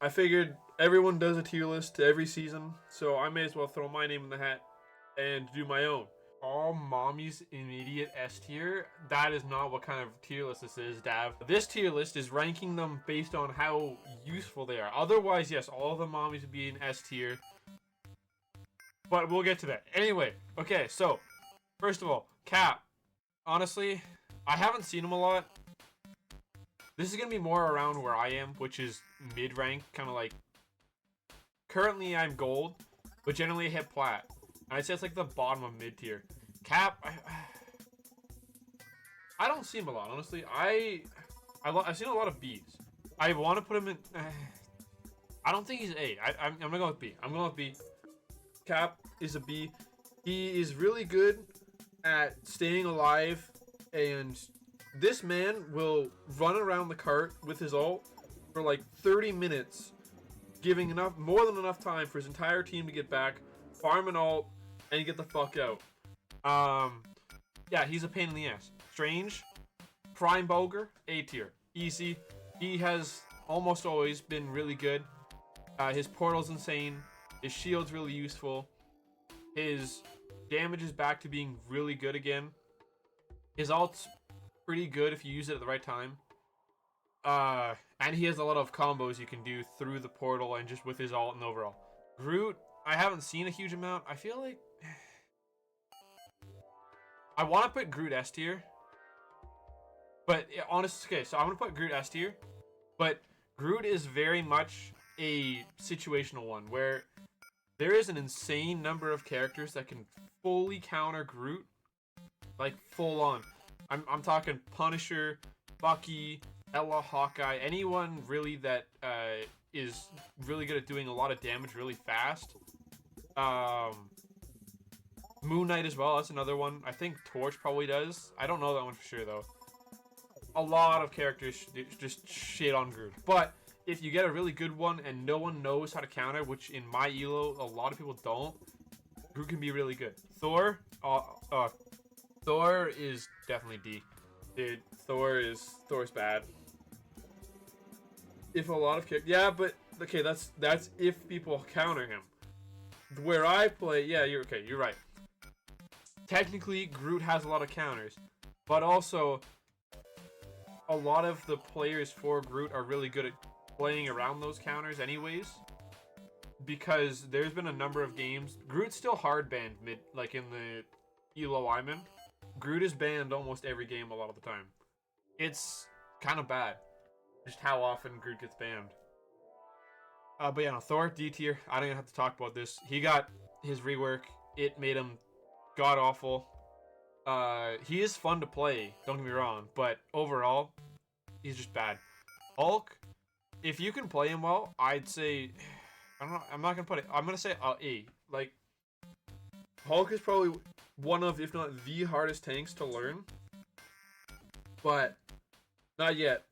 I figured everyone does a tier list to every season, so I may as well throw my name in the hat and do my own. All mommies immediate S tier. That is not what kind of tier list this is, Dav. This tier list is ranking them based on how useful they are. Otherwise, yes, all the mommies would be in S tier. But we'll get to that. Anyway, okay, so first of all, Cap. Honestly, I haven't seen him a lot. This is gonna be more around where I am, which is mid-rank, kind of like. Currently, I'm gold, but generally I hit plat. And I'd say it's like the bottom of mid tier. Cap, I don't see him a lot, honestly. I've seen a lot of Bs. I want to put him in. I don't think he's A. I'm gonna go with B. I'm going with B. Cap is a B. He is really good at staying alive, and this man will run around the cart with his ult for like 30 minutes, giving more than enough time for his entire team to get back, farm an ult, and get the fuck out. Yeah, he's a pain in the ass. Strange, Prime Boger, A tier, easy. He has almost always been really good. His portal's insane. His shield's really useful. His damage is back to being really good again. His ult's pretty good if you use it at the right time. And he has a lot of combos you can do through the portal and just with his ult and overall. Groot, I haven't seen a huge amount. I feel like I want to put Groot S tier. But honestly, okay, so I'm going to put Groot S tier. But Groot is very much a situational one where there is an insane number of characters that can fully counter Groot. Like full on. I'm talking Punisher, Bucky, Ella, Hawkeye, anyone really that is really good at doing a lot of damage really fast. Moon Knight as well, that's another one. I think Torch probably does. I don't know that one for sure though. A lot of characters just shit on Groot. But if you get a really good one and no one knows how to counter, which in my elo a lot of people don't, Groot can be really good. Thor is definitely D. Dude, Thor's bad. If a lot of yeah, but okay, that's if people counter him. Where I play, yeah, you're right. Technically, Groot has a lot of counters, but also a lot of the players for Groot are really good at playing around those counters anyways. Because there's been a number of games. Groot's still hard banned like in the elo I'm in. Groot is banned almost every game a lot of the time. It's kind of bad. Just how often Groot gets banned. But yeah, no, Thor, D tier. I don't even have to talk about this. He got his rework. It made him god-awful. He is fun to play, don't get me wrong. But overall, he's just bad. Hulk, if you can play him well, I'd say... I don't know. I'm not going to put it... I'm going to say A. Like, Hulk is probably one of, if not the hardest tanks to learn. But not yet,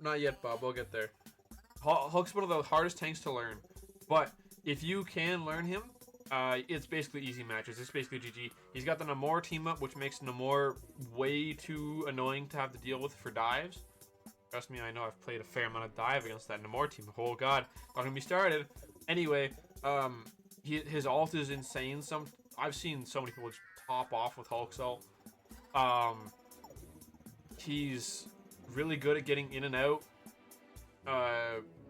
Bob. We'll get there. Hulk's one of the hardest tanks to learn. But if you can learn him, it's basically easy matches. It's basically GG. He's got the Namor team up, which makes Namor way too annoying to have to deal with for dives. Trust me, I know I've played a fair amount of dive against that Namor team. Oh god, not gonna be started. Anyway, his ult is insane. I've seen so many people just pop off with Hulk's ult. He's really good at getting in and out.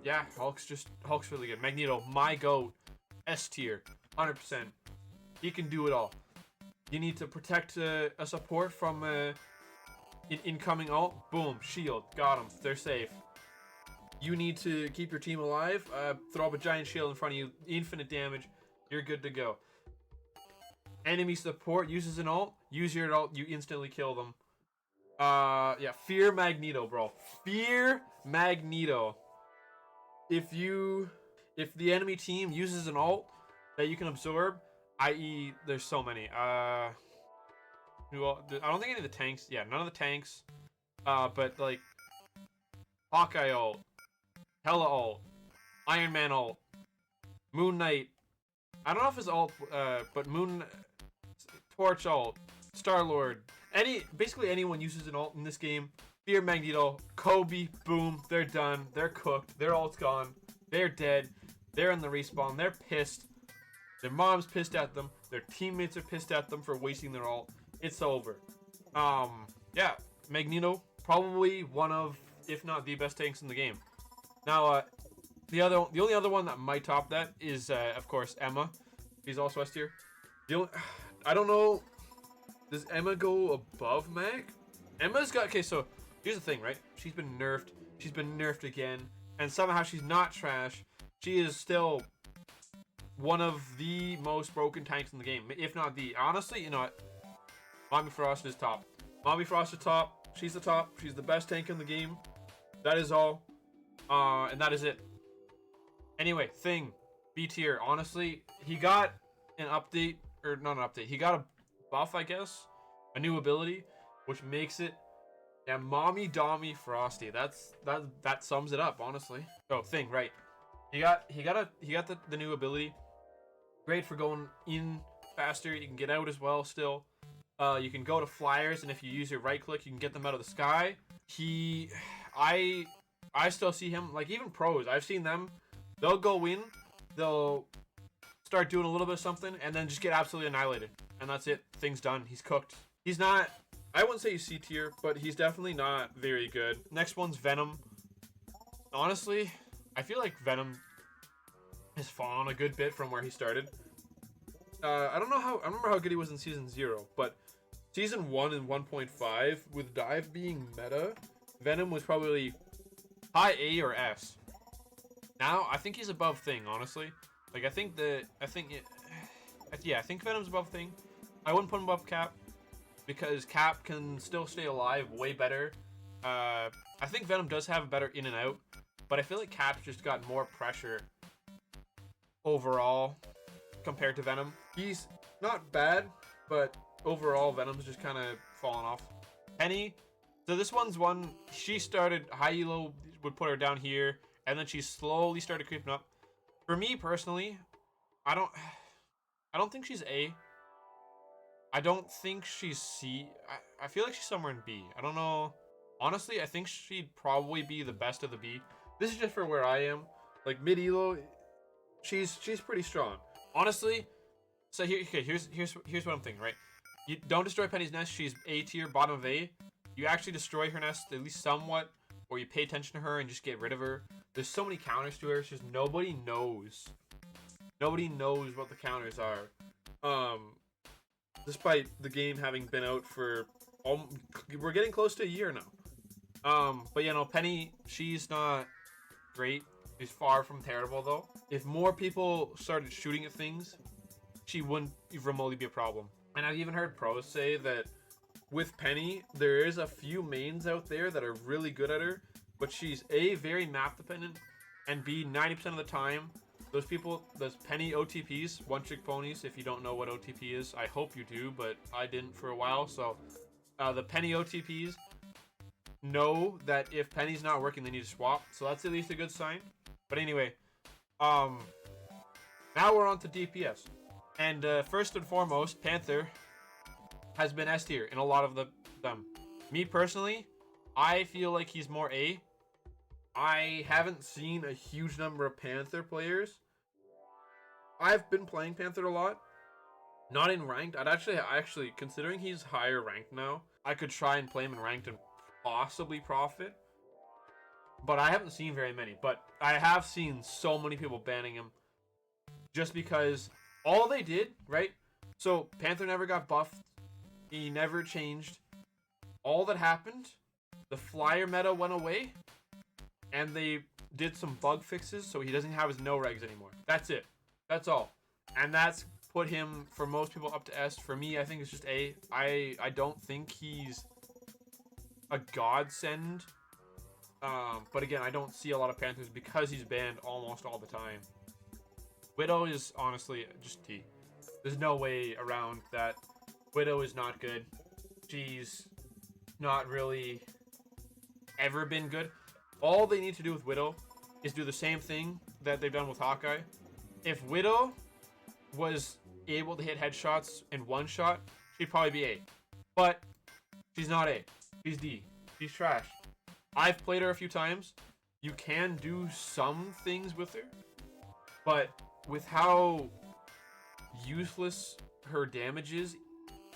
Yeah, Hulk's really good. Magneto, my GOAT, S tier, 100%. He can do it all. You need to protect a support from incoming ult. Boom, shield, got him. They're safe. You need to keep your team alive. Throw up a giant shield in front of you, infinite damage. You're good to go. Enemy support uses an ult. Use your ult, you instantly kill them. Yeah, fear Magneto, bro. Fear Magneto. If the enemy team uses an ult that you can absorb, i.e., there's so many. I don't think any of the tanks. Yeah, none of the tanks. But like Hawkeye ult, Hela ult, Iron Man ult, Moon Knight. I don't know if his ult, but Torch ult, Star-Lord. Basically anyone uses an ult in this game. Fear Magneto, Kobe, boom, they're done, they're cooked, their ult's gone, they're dead. They're in the respawn. They're pissed. Their mom's pissed at them. Their teammates are pissed at them for wasting their ult. It's over. Yeah, Magneto, probably one of, if not the best tanks in the game. Now, the only other one that might top that is, of course, Emma. She's also S tier. I don't know. Does Emma go above Mag? Emma's got, okay, so here's the thing, right? She's been nerfed. She's been nerfed again. And somehow she's not trash. She is still one of the most broken tanks in the game, if not the. Honestly, you know what? Mommy Frost is top. Mommy Frost is top. She's the top. She's the best tank in the game. That is all. And that is it. Anyway, Thing. B tier. Honestly, he got an update. Or not an update. He got a buff, I guess. A new ability. Which makes it... Yeah, Mommy Dommy Frosty. That sums it up, honestly. Oh, Thing, right. He got the new ability. Great for going in faster. You can get out as well still. You can go to flyers, and if you use your right click, you can get them out of the sky. I still see him, like even pros, I've seen them. They'll go in, they'll start doing a little bit of something, and then just get absolutely annihilated. And that's it. Thing's done. He's cooked. He's not, I wouldn't say he's C tier, but he's definitely not very good. Next one's Venom. Honestly, I feel like Venom has fallen a good bit from where he started. I remember how good he was in Season 0, but Season 1 and 1.5, with Dive being meta, Venom was probably high A or S. Now, I think he's above Thing, honestly. Like, I think Venom's above Thing. I wouldn't put him above Cap, because Cap can still stay alive way better. I think Venom does have a better in and out, but I feel like Cap's just got more pressure overall compared to Venom. He's not bad, but overall Venom's just kind of fallen off. Penny, so this one's one, she started high elo, would put her down here, and then she slowly started creeping up. For me personally, I don't think she's A. I don't think she's C. I feel like she's somewhere in B. I don't know. Honestly, I think she'd probably be the best of the B. This is just for where I am. Like mid elo, she's pretty strong. Honestly, so here's what I'm thinking, right? You don't destroy Penny's nest. She's A tier, bottom of A. You actually destroy her nest at least somewhat, or you pay attention to her and just get rid of her. There's so many counters to her. It's just nobody knows. Nobody knows what the counters are. Despite the game having been out for, we're getting close to a year now. But you know, Penny, she's not great. She's far from terrible though. If more people started shooting at things, she wouldn't remotely be a problem. And I've even heard pros say that with Penny, there is a few mains out there that are really good at her, but she's A, very map dependent, and B, 90% of the time, those Penny OTPs, one trick ponies, if you don't know what OTP is, I hope you do, but I didn't for a while, so the Penny OTPs know that if Penny's not working, they need to swap, so that's at least a good sign. But anyway, now we're on to DPS. And first and foremost, Panther has been S tier in a lot of them. Me personally, I feel like he's more A. I haven't seen a huge number of Panther players. I've been playing Panther a lot. Not in ranked. I'd actually, considering he's higher ranked now, I could try and play him in ranked and possibly profit. But I haven't seen very many. But I have seen so many people banning him. Just because all they did, right? So Panther never got buffed. He never changed. All that happened, the flyer meta went away. And they did some bug fixes, so he doesn't have his no regs anymore. That's it. That's all. And that's put him, for most people, up to S. For me, I think it's just A. I don't think he's a godsend. But again, I don't see a lot of Panthers because he's banned almost all the time. Widow is honestly just T. There's no way around that. Widow is not good. She's not really ever been good. All they need to do with Widow is do the same thing that they've done with Hawkeye. If Widow was able to hit headshots in one shot, she'd probably be A. But she's not A. She's D. She's trash. I've played her a few times. You can do some things with her. But with how useless her damage is,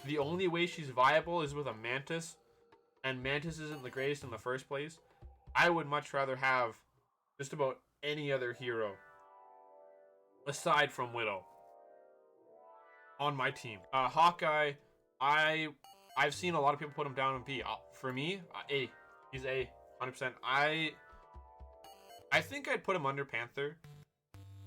the only way she's viable is with a Mantis, and Mantis isn't the greatest in the first place. I would much rather have just about any other hero aside from Widow on my team. Hawkeye, I've seen a lot of people put him down in B. For me, A. He's A, 100%. I think I'd put him under Panther,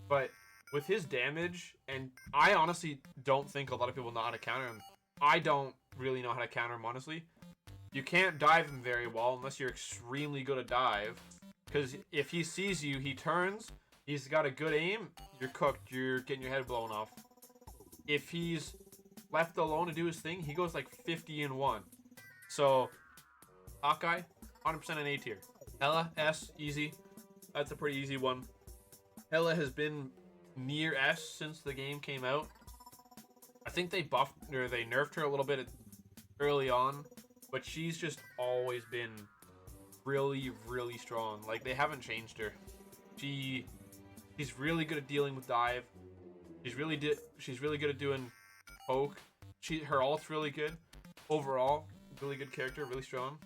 but with his damage, and I honestly don't think a lot of people know how to counter him. I don't really know how to counter him, honestly. You can't dive him very well unless you're extremely good at dive, because if he sees you, he turns, he's got a good aim, you're cooked, you're getting your head blown off. If he's left alone to do his thing, he goes like 50-1. So, Hawkeye, 100% an A tier. Ela, S, easy. That's a pretty easy one. Ela has been near S since the game came out. I think they buffed, or they nerfed her a little bit early on, but she's just always been really, really strong. Like, they haven't changed her. She's really good at dealing with dive. She's really good at doing poke. Her ult's really good. Overall, really good character, really strong.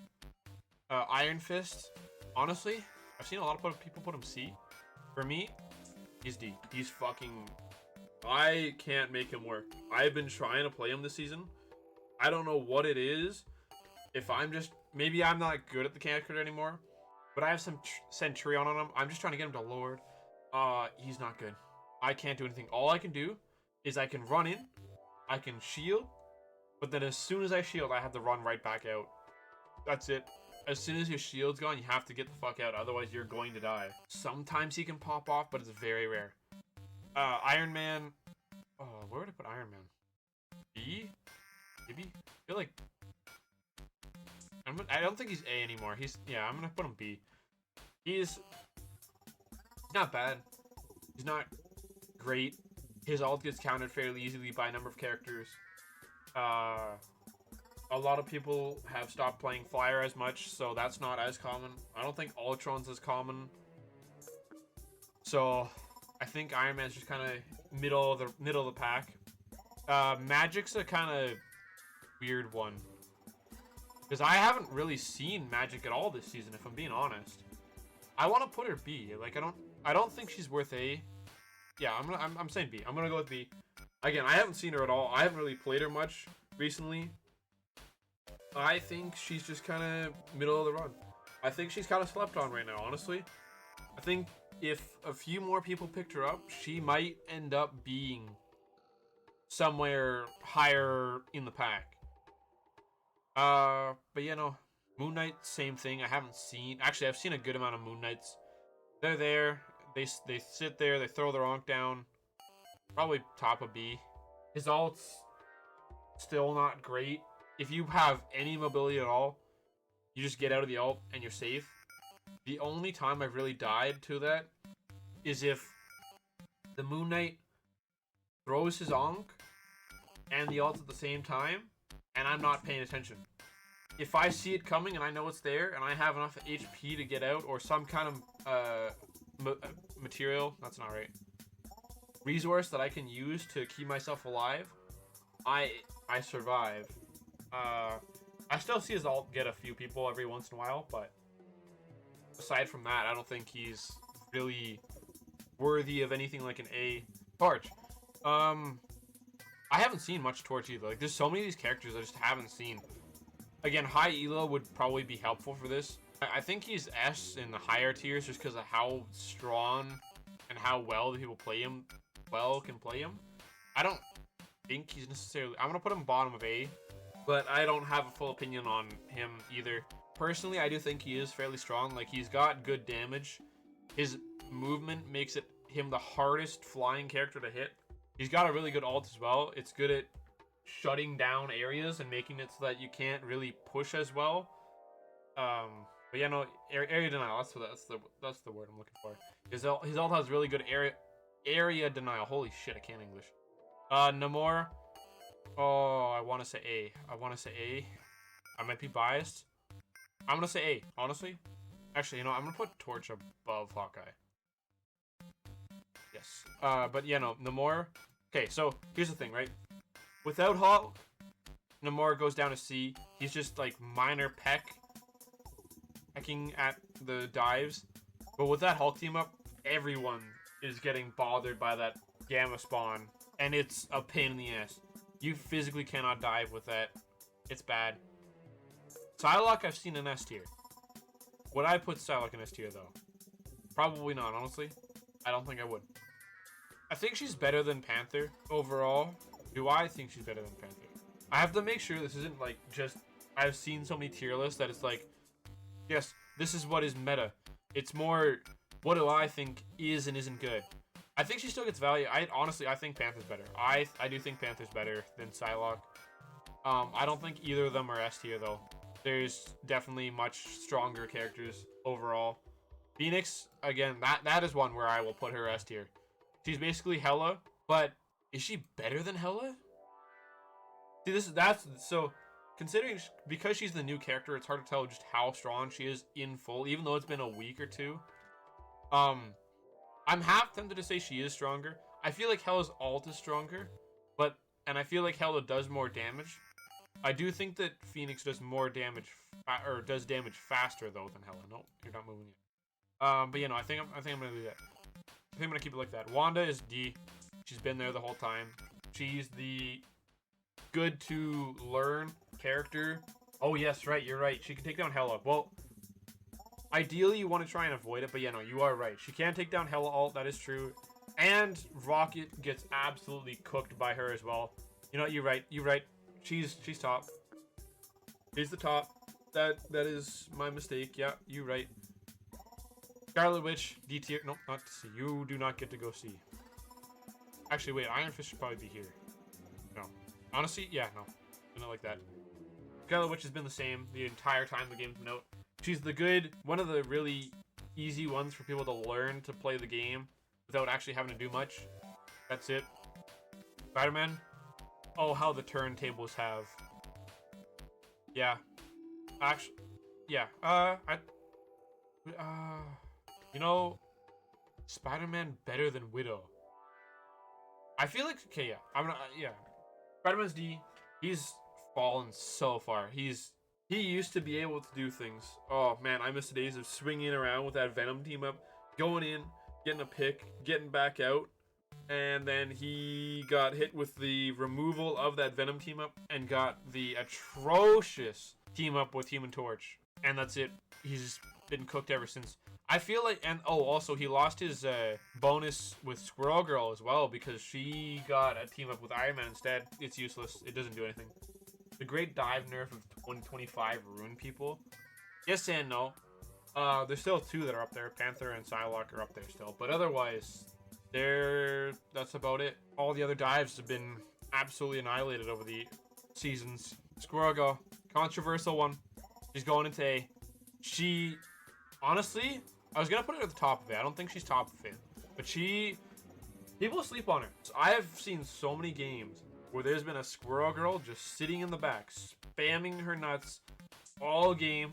Iron Fist, honestly, I've seen a lot of people put him C. For me, he's D. He's fucking... I can't make him work. I've been trying to play him this season. I don't know what it is. If I'm just... Maybe I'm not good at the character anymore. But I have some Centurion on him. I'm just trying to get him to Lord. He's not good. I can't do anything. All I can do is I can run in. I can shield. But then as soon as I shield, I have to run right back out. That's it. As soon as your shield's gone, you have to get the fuck out. Otherwise, you're going to die. Sometimes he can pop off, but it's very rare. Iron Man. Oh, where would I put Iron Man? B? Maybe? I feel like... I don't think he's A anymore. Yeah, I'm gonna put him B. He's not bad. He's not great. His ult gets countered fairly easily by a number of characters. A lot of people have stopped playing Flyer as much, so that's not as common. I don't think Ultron's as common. So I think Iron Man's just kind of middle of the pack. Magic's a kind of weird one, because I haven't really seen Magic at all this season, if I'm being honest. I want to put her B. Like, I don't think she's worth A. Yeah, I'm saying B. I'm gonna go with B. Again, I haven't seen her at all. I haven't really played her much recently. I think she's just kind of middle of the run. I think she's kind of slept on right now, honestly. I think if a few more people picked her up, she might end up being somewhere higher in the pack. But you know, Moon Knight, same thing. I haven't seen... Actually, I've seen a good amount of Moon Knights. They're there. They sit there. They throw their Ankh down. Probably top of B. His ult's still not great. If you have any mobility at all, you just get out of the ult and you're safe. The only time I've really died to that is if the Moon Knight throws his Ankh and the ult at the same time, and I'm not paying attention. If I see it coming and I know it's there, and I have enough HP to get out, or some kind of material, that's not right, resource that I can use to keep myself alive, I survive. I still see his ult get a few people every once in a while, but aside from that, I don't think he's really worthy of anything like an A. Torch. I haven't seen much Torch either. Like, there's so many of these characters I just haven't seen. Again, high elo would probably be helpful for this. I think he's S in the higher tiers just because of how strong and how well the people can play him. I don't think he's necessarily... I'm going to put him bottom of A, but I don't have a full opinion on him either. Personally, I do think he is fairly strong. Like, he's got good damage. His movement makes him the hardest flying character to hit. He's got a really good ult as well. It's good at shutting down areas and making it so that you can't really push as well. But yeah, no, area denial. That's the word I'm looking for. His ult has really good area denial. Holy shit, I can't English. Namor. Oh, I want to say A. I might be biased. I'm gonna say A. Honestly, actually, you know, I'm gonna put Torch above Hawkeye. Yeah, Yes. But yeah, no, Namor. Okay, so here's the thing, right? Without Hawk, Namor goes down to C. He's just like minor pecking at the dives. But with that Hulk team up, everyone is getting bothered by that Gamma spawn, and it's a pain in the ass. You physically cannot dive with that. It's bad. Psylocke, I've seen in S tier. Would I put Psylocke in S tier though? Probably not, honestly. I don't think I would. I think she's better than Panther overall. Do I think she's better than Panther? I have to make sure this isn't like just I've seen so many tier lists that it's like, yes, this is what is meta. It's more what do I think is and isn't good. I think she still gets value. I think Panther's better. I do think Panther's better than Psylocke. I don't think either of them are S tier though. There's definitely much stronger characters overall. Phoenix, again, that is one where I will put her S tier. She's basically Hela, but is she better than Hela? See, that's so considering because she's the new character, it's hard to tell just how strong she is in full, even though it's been a week or two. I'm half tempted to say she is stronger. I feel like Hela's ult is stronger, and I feel like Hela does more damage. I do think that Phoenix does more damage, or does damage faster though than Hela. Nope, you're not moving yet. But you know, I think I'm gonna do that. I think I'm gonna keep it like that. Wanda is D. She's been there the whole time. She's the good to learn character. Oh yes, right, you're right. She can take down Hela. Well, ideally you want to try and avoid it, but yeah, no, you are right. She can take down Hela ult, that is true. And Rocket gets absolutely cooked by her as well. You know, you're right. You're right. She's top. She's the top. That is my mistake. Yeah, you're right. Scarlet Witch, D tier. Nope, not C. You do not get to go C. Actually, wait. Iron Fist should probably be here. No. Honestly, yeah, no. Not like that. Scarlet Witch has been the same the entire time the game's been out. She's the good, one of the really easy ones for people to learn to play the game without actually having to do much. That's it. Spider-Man. Oh, how the turntables have. Yeah. Actually, yeah. You know, Spider-Man better than Widow. I feel like, okay, yeah. Yeah. Spider-Man's D. He's fallen so far. He used to be able to do things. Oh, man, I miss the days of swinging around with that Venom team up, going in, getting a pick, getting back out, and then he got hit with the removal of that Venom team up and got the atrocious team up with Human Torch. And that's it. He's been cooked ever since. I feel like, and oh, also he lost his bonus with Squirrel Girl as well because she got a team up with Iron Man instead. It's useless. It doesn't do anything. The great dive nerf of 2025 ruined people. Yes and no. There's still two that are up there. Panther and Psylocke are up there still. But otherwise, that's about it. All the other dives have been absolutely annihilated over the seasons. Squirrel Girl, controversial one. She's going into A. She, honestly, I was going to put her at the top of it. I don't think she's top of it. But people sleep on her. So I have seen so many games where there's been a Squirrel Girl just sitting in the back, spamming her nuts all game.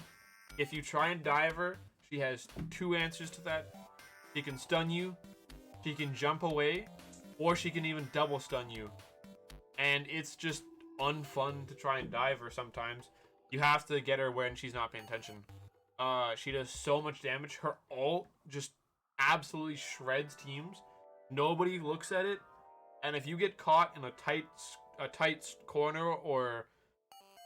If you try and dive her, she has two answers to that. She can stun you, she can jump away, or she can even double stun you. And it's just unfun to try and dive her sometimes. You have to get her when she's not paying attention. She does so much damage. Her ult just absolutely shreds teams. Nobody looks at it. And if you get caught in a tight corner, or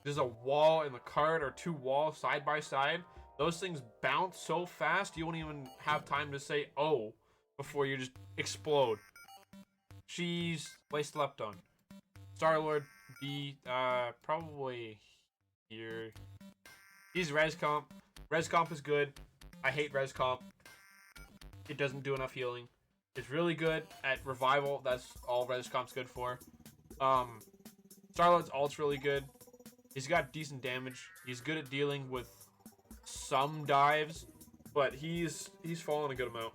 there's a wall in the cart or two walls side by side, those things bounce so fast you won't even have time to say oh before you just explode. She's slept on. Star-Lord B, probably here. He's Res Comp. Res Comp is good. I hate Res Comp. It doesn't do enough healing. It's really good at revival. That's all Res Comp's good for. Star-Lord's ult's really good. He's got decent damage. He's good at dealing with some dives, but he's fallen a good amount.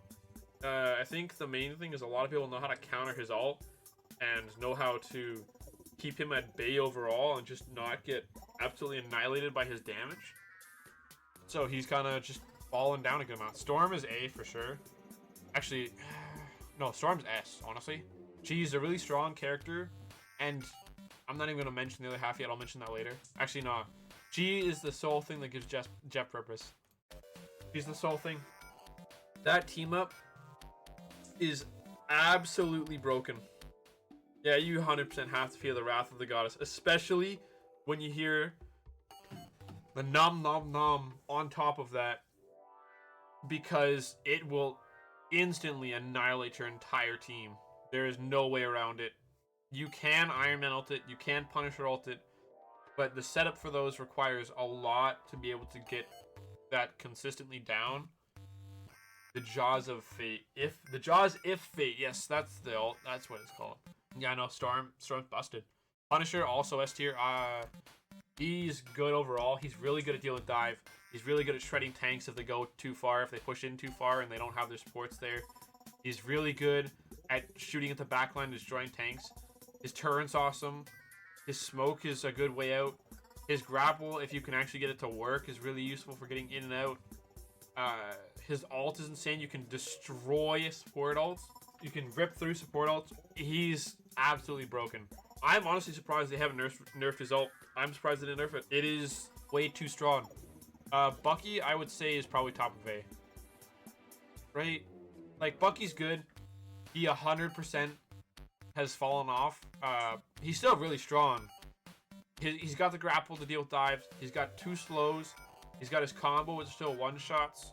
I think the main thing is a lot of people know how to counter his ult and know how to keep him at bay overall and just not get absolutely annihilated by his damage. So he's kind of just fallen down a good amount. Storm is A for sure. Actually, No, Storm's S, honestly. She's a really strong character, and I'm not even going to mention the other half yet. I'll mention that later. Actually, no. She is the sole thing that gives Jeff purpose. She's the sole thing. That team up is absolutely broken. Yeah, you 100% have to feel the wrath of the goddess, especially when you hear the nom nom nom on top of that, because it will instantly annihilate your entire team. There is no way around it. You can Iron Man ult it, you can Punisher ult it, but the setup for those requires a lot to be able to get that consistently down. The Jaws of Fate. The Jaws if Fate. Yes, that's the ult. That's what it's called. Yeah, no, Storm's busted. Punisher also S tier. He's good overall. He's really good at dealing with dive. He's really good at shredding tanks if they go too far, if they push in too far and they don't have their supports there. He's really good at shooting at the backline and destroying tanks. His turret's awesome. His smoke is a good way out. His grapple, if you can actually get it to work, is really useful for getting in and out. His ult is insane. You can destroy support ults. You can rip through support ults. He's absolutely broken. I'm honestly surprised they haven't nerfed his ult. I'm surprised they didn't nerf it. It is way too strong. Bucky, I would say, is probably top of A. Right? Like, Bucky's good. He 100% has fallen off. He's still really strong. He's got the grapple to deal with dives. He's got 2 slows. He's got his combo, which is still one-shots.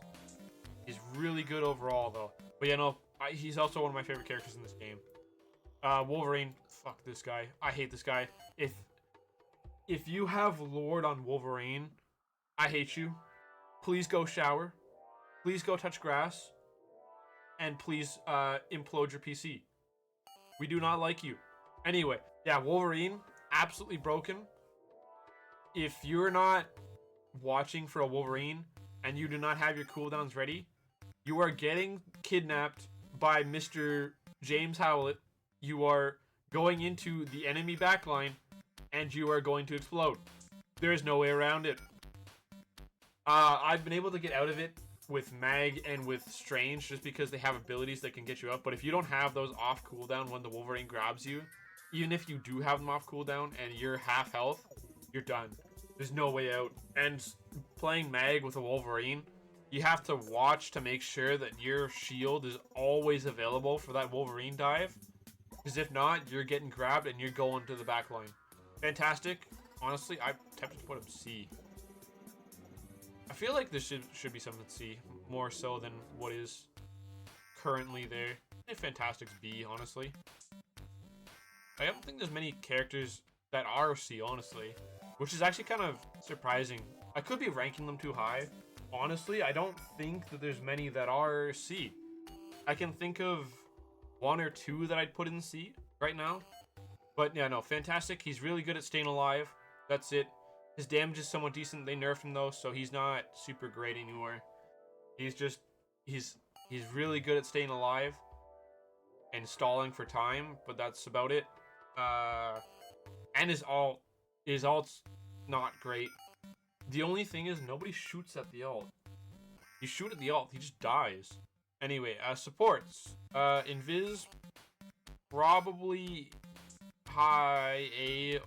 He's really good overall, though. But yeah, no, he's also one of my favorite characters in this game. Wolverine, fuck this guy. I hate this guy. If you have Lord on Wolverine, I hate you. Please go shower. Please go touch grass. And please implode your PC. We do not like you. Anyway, yeah, Wolverine, absolutely broken. If you're not watching for a Wolverine and you do not have your cooldowns ready, you are getting kidnapped by Mr. James Howlett. You are going into the enemy backline and you are going to explode. There is no way around it. I've been able to get out of it with Mag and with Strange just because they have abilities that can get you up. But if you don't have those off cooldown when the Wolverine grabs you, even if you do have them off cooldown and you're half health, you're done. There's no way out. And playing Mag with a Wolverine, you have to watch to make sure that your shield is always available for that Wolverine dive. Because if not, you're getting grabbed and you're going to the back line. Fantastic. Honestly, I'm tempted to put him C. I feel like there should be something C, more so than what is currently there. I think Fantastic's B, honestly. I don't think there's many characters that are C, honestly. Which is actually kind of surprising. I could be ranking them too high. Honestly, I don't think that there's many that are C. I can think of 1 or 2 that I'd put in C right now. But yeah, no, Fantastic. He's really good at staying alive. That's it. His damage is somewhat decent. They nerfed him though, so he's not super great anymore. He's really good at staying alive and stalling for time, but that's about it. And his ult's not great. The only thing is nobody shoots at the ult. You shoot at the ult, he just dies. Anyway, supports. Invis, probably high A.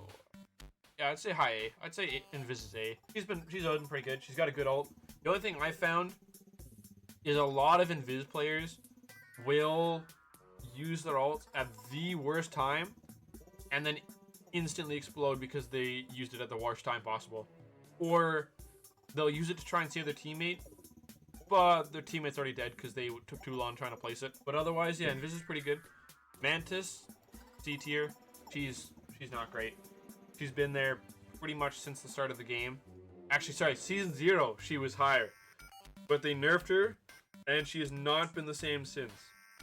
Yeah, I'd say high A. I'd say Invis is A. She's been pretty good. She's got a good ult. The only thing I found is a lot of Invis players will use their ult at the worst time and then instantly explode because they used it at the worst time possible. Or they'll use it to try and save their teammate, but their teammate's already dead because they took too long trying to place it. But otherwise, yeah, Invis is pretty good. Mantis, C tier. She's not great. She's been there pretty much since the start of the game. Actually, sorry, Season 0, she was higher. But they nerfed her, and she has not been the same since.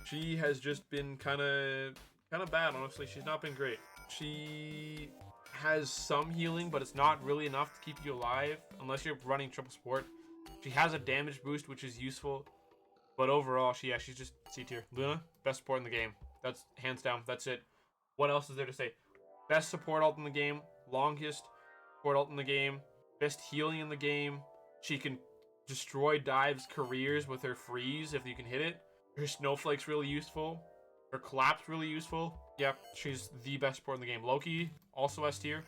She has just been kind of bad, honestly. She's not been great. She has some healing, but it's not really enough to keep you alive unless you're running triple support. She has a damage boost, which is useful, but overall, she's just C tier. Luna, best support in the game. That's hands down. That's it. What else is there to say? Best support ult in the game, longest support ult in the game, best healing in the game. She can destroy dives' careers with her freeze if you can hit it. Her snowflake's really useful. Her collapse really useful. Yep, she's the best support in the game. Loki, also S tier.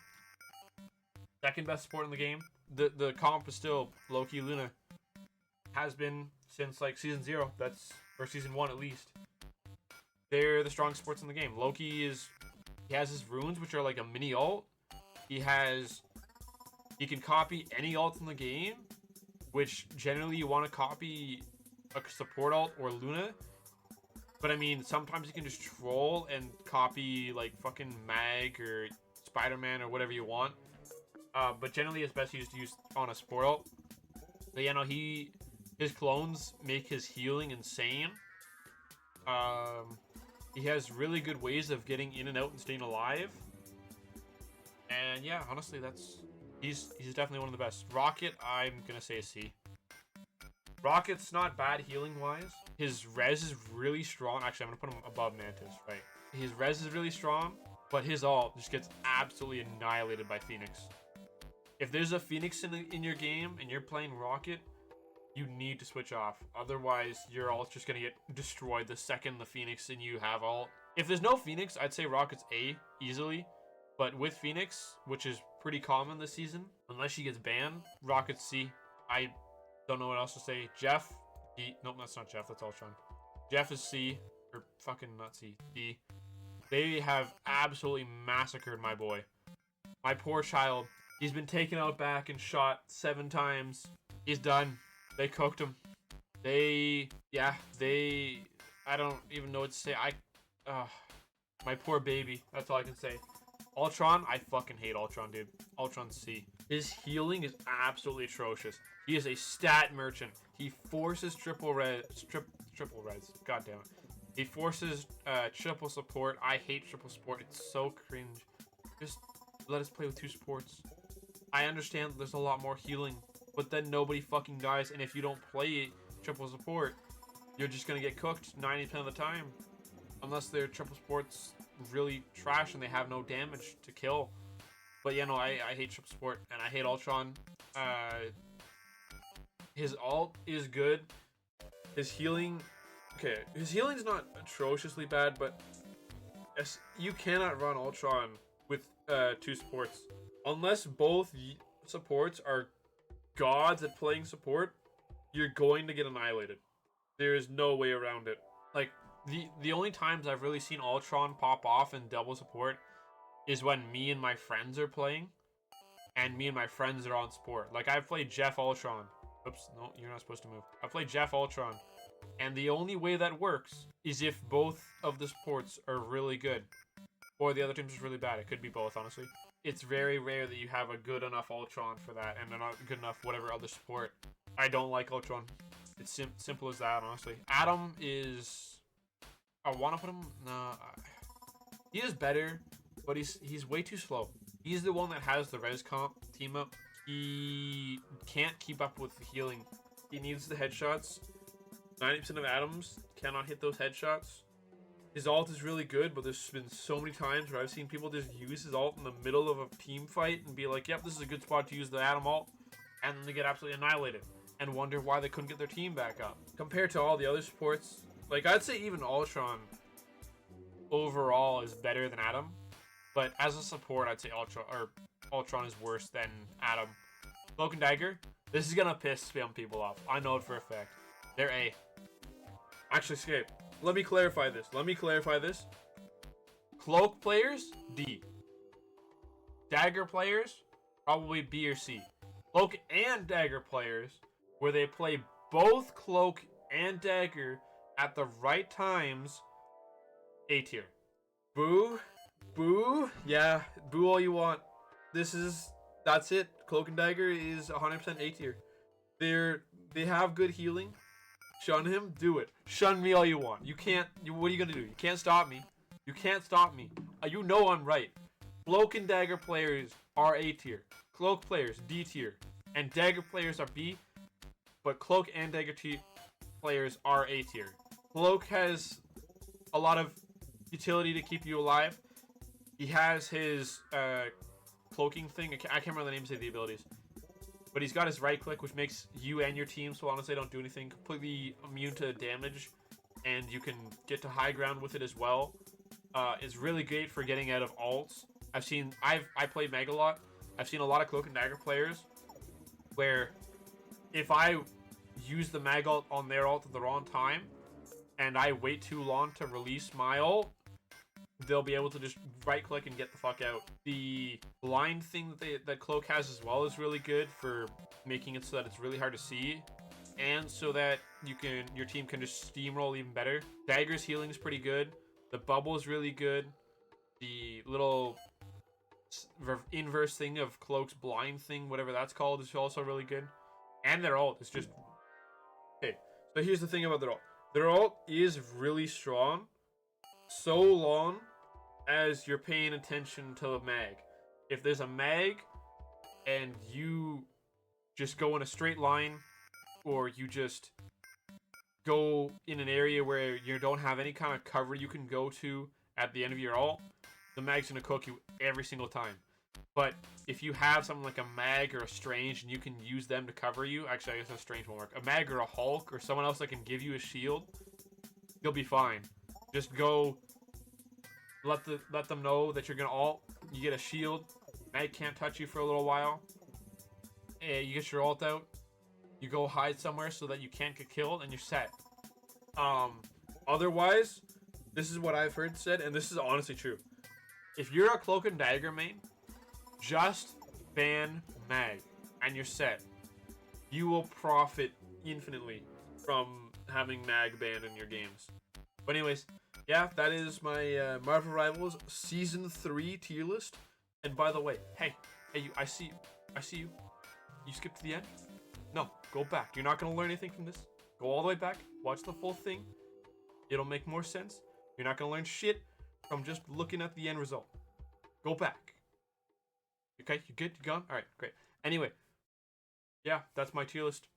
Second best support in the game. The comp is still Loki, Luna. Has been since like season 0. Or season 1 at least. They're the strongest supports in the game. Loki he has his runes, which are like a mini ult. He can copy any ult in the game, which generally you want to copy a support ult or Luna. But I mean, sometimes you can just troll and copy like fucking Mag or Spider-Man or whatever you want. But generally it's best used on a support ult. But yeah, no, his clones make his healing insane. He has really good ways of getting in and out and staying alive. And yeah, honestly, he's definitely one of the best. Rocket, I'm gonna say a C. Rocket's not bad healing wise. His res is really strong. Actually, I'm gonna put him above Mantis, right? His res is really strong, but his ult just gets absolutely annihilated by Phoenix. If there's a Phoenix in your game and you're playing Rocket, you need to switch off. Otherwise, your ult's just gonna get destroyed the second the Phoenix and you have ult. If there's no Phoenix, I'd say Rocket's A easily. But with Phoenix, which is pretty common this season, unless she gets banned, Rocket's C. I don't know what else to say. Jeff, D. Nope, that's not Jeff. That's Ultron. Jeff is C. Or fucking not C. D. They have absolutely massacred my boy. My poor child. He's been taken out back and shot 7 times. He's done. They cooked him. I don't even know what to say. My poor baby. That's all I can say. Ultron, I fucking hate Ultron, dude. Ultron C. His healing is absolutely atrocious. He is a stat merchant. He forces triple res. God damn it. He forces triple support. I hate triple support. It's so cringe. Just let us play with 2 supports. I understand there's a lot more healing, but then nobody fucking dies, and if you don't play triple support, you're just gonna get cooked 90% of the time. Unless their triple support's really trash and they have no damage to kill. But yeah, no, I hate triple support, and I hate Ultron. His ult is good. His healing... Okay, his healing's not atrociously bad, but you cannot run Ultron with 2 supports. Unless both supports are gods at playing support, you're going to get annihilated. There is no way around it. Like, the only times I've really seen Ultron pop off in double support is when me and my friends are playing, and me and my friends are on support. Like, I've played Jeff Ultron. Oops, no, you're not supposed to move. I played Jeff Ultron, and the only way that works is if both of the supports are really good, or the other team's is really bad. It could be both, honestly. It's very rare that you have a good enough Ultron for that, and not good enough whatever other support. I don't like Ultron. It's simple as that, honestly. Adam is... I want to put him... Nah. He is better, but he's way too slow. He's the one that has the res comp team up. He can't keep up with the healing. He needs the headshots. 90% of Adams cannot hit those headshots. His ult is really good, but there's been so many times where I've seen people just use his ult in the middle of a team fight and be like, yep, this is a good spot to use the Adam ult. And then they get absolutely annihilated and wonder why they couldn't get their team back up. Compared to all the other supports, like, I'd say even Ultron overall is better than Adam. But as a support, I'd say Ultron is worse than Adam. Cloak and Dagger, this is gonna piss some people off. I know it for a fact. They're A. Actually, Escape. Let me clarify this. Cloak players, D. Dagger players, probably B or C. Cloak and Dagger players, where they play both Cloak and Dagger at the right times, A tier. Boo. Yeah, boo all you want. That's it. Cloak and Dagger is 100% A tier. They have good healing. Shun him, do it. Shun me all you want. What are you gonna do? You can't stop me. You know I'm right. Cloak and Dagger players are A tier. Cloak players, D tier. And Dagger players are B. But Cloak and Dagger players are A tier. Cloak has a lot of utility to keep you alive. He has his cloaking thing. I can't remember the names of the abilities. But he's got his right click, which makes you and your team, so honestly, don't do anything, completely immune to damage. and you can get to high ground with it as well. It's really great for getting out of alts. I play Meg a lot. I've seen a lot of Cloak and Dagger players where if I use the Mag ult on their ult at the wrong time and I wait too long to release my ult, they'll be able to just right click and get the fuck out. The blind thing that Cloak has as well is really good for making it so that it's really hard to see, and so that your team can just steamroll even better. Dagger's healing is pretty good. The bubble is really good. The little inverse thing of Cloak's blind thing, whatever that's called, is also really good. And their ult is just... Okay, so here's the thing about their ult. Their ult is really strong, so long as you're paying attention to the mag. If there's a mag and you just go in a straight line, or you just go in an area where you don't have any kind of cover you can go to at the end of your ult, the mag's gonna cook you every single time. But if you have something like a mag or a strange and you can use them to cover you, actually I guess a strange won't work. A mag or a Hulk or someone else that can give you a shield, you'll be fine. Just go let them know that you're gonna ult, you get a shield, mag can't touch you for a little while, and you get your ult out, you go hide somewhere so that you can't get killed, and you're set. Otherwise, this is what I've heard said, and this is honestly true. If you're a Cloak and Dagger main, just ban mag, and you're set. You will profit infinitely from having mag banned in your games. But anyways, yeah, that is my Marvel Rivals Season 3 tier list. And by the way, hey, you, I see you. You skipped to the end? No, go back. You're not going to learn anything from this. Go all the way back, watch the full thing. It'll make more sense. You're not going to learn shit from just looking at the end result. Go back. Okay, you good? You gone? Alright, great. Anyway, yeah, that's my tier list.